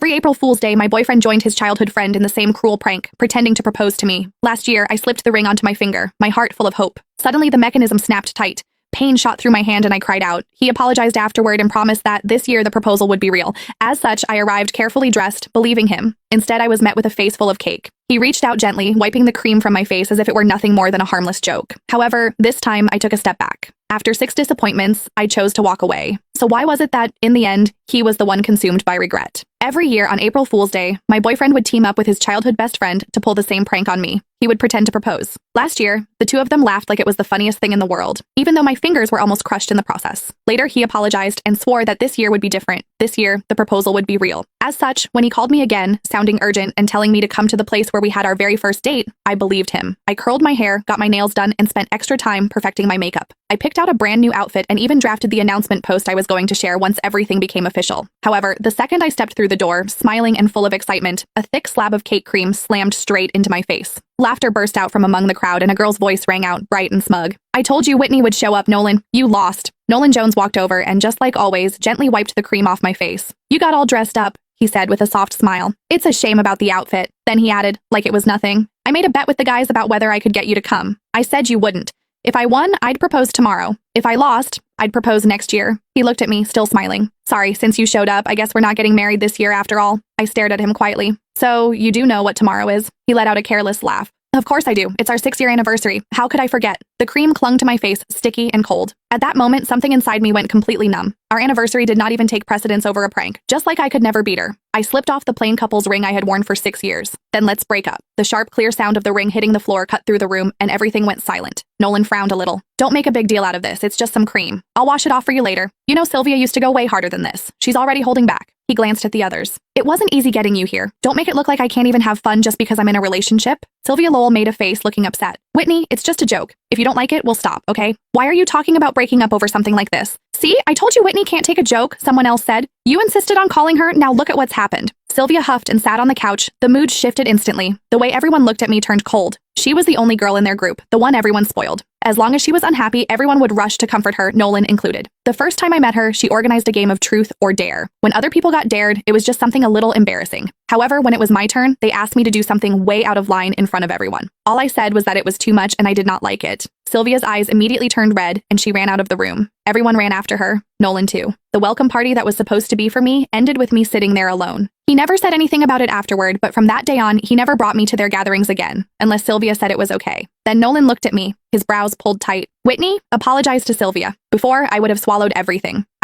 Every April Fool's Day, my boyfriend joined his childhood friend in the same cruel prank, pretending to propose to me. Last year, I slipped the ring onto my finger, my heart full of hope. Suddenly, the mechanism snapped tight. Pain shot through my hand and I cried out. He apologized afterward and promised that this year the proposal would be real. As such, I arrived carefully dressed, believing him. Instead, I was met with a face full of cake. He reached out gently, wiping the cream from my face as if it were nothing more than a harmless joke. However, this time I took a step back. After 6 disappointments, I chose to walk away. So why was it that, in the end, he was the one consumed by regret? Every year on April Fool's Day, my boyfriend would team up with his childhood best friend to pull the same prank on me. He would pretend to propose. Last year, the two of them laughed like it was the funniest thing in the world, even though my fingers were almost crushed in the process. Later, he apologized and swore that this year would be different. This year, the proposal would be real. As such, when he called me again, sounding urgent and telling me to come to the place where we had our very first date, I believed him. I curled my hair, got my nails done, and spent extra time perfecting my makeup. I picked out a brand new outfit and even drafted the announcement post I was going to share once everything became official. However, the second I stepped through the door, smiling and full of excitement, a thick slab of cake cream slammed straight into my face. Laughter burst out from among the crowd and a girl's voice rang out, bright and smug. "I told you Whitney would show up, Nolan. You lost." Nolan Jones walked over and, just like always, gently wiped the cream off my face. "You got all dressed up," he said with a soft smile. "It's a shame about the outfit." Then he added, like it was nothing, "I made a bet with the guys about whether I could get you to come. I said you wouldn't. If I won, I'd propose tomorrow. If I lost, I'd propose next year." He looked at me, still smiling. "Sorry, since you showed up, I guess we're not getting married this year after all." I stared at him quietly. "So, you do know what tomorrow is?" He let out a careless laugh. "Of course I do. It's our 6-year anniversary. How could I forget?" The cream clung to my face, sticky and cold. At that moment, something inside me went completely numb. Our anniversary did not even take precedence over a prank, just like I could never beat her. I slipped off the plain couple's ring I had worn for 6 years. "Then let's break up." The sharp, clear sound of the ring hitting the floor cut through the room, and everything went silent. Nolan frowned a little. "Don't make a big deal out of this. It's just some cream. I'll wash it off for you later. You know Sylvia used to go way harder than this. She's already holding back." He glanced at the others. "It wasn't easy getting you here. Don't make it look like I can't even have fun just because I'm in a relationship." Sylvia Lowell made a face, looking upset. "Whitney, it's just a joke. If you don't like it, we'll stop, okay? Why are you talking about breaking up over something like this?" "See, I told you Whitney can't take a joke," someone else said. "You insisted on calling her, now look at what's happened." Sylvia huffed and sat on the couch. The mood shifted instantly. The way everyone looked at me turned cold. She was the only girl in their group, the one everyone spoiled. As long as she was unhappy, everyone would rush to comfort her, Nolan included. The first time I met her, she organized a game of truth or dare. When other people got dared, it was just something a little embarrassing. However, when it was my turn, they asked me to do something way out of line in front of everyone. All I said was that it was too much and I did not like it. Sylvia's eyes immediately turned red and she ran out of the room. Everyone ran after her, Nolan too. The welcome party that was supposed to be for me ended with me sitting there alone. He never said anything about it afterward, but from that day on, he never brought me to their gatherings again, unless Sylvia said it was okay. Then Nolan looked at me, his brows pulled tight. "Whitney, apologize to Sylvia. Before, I would have swallowed everything.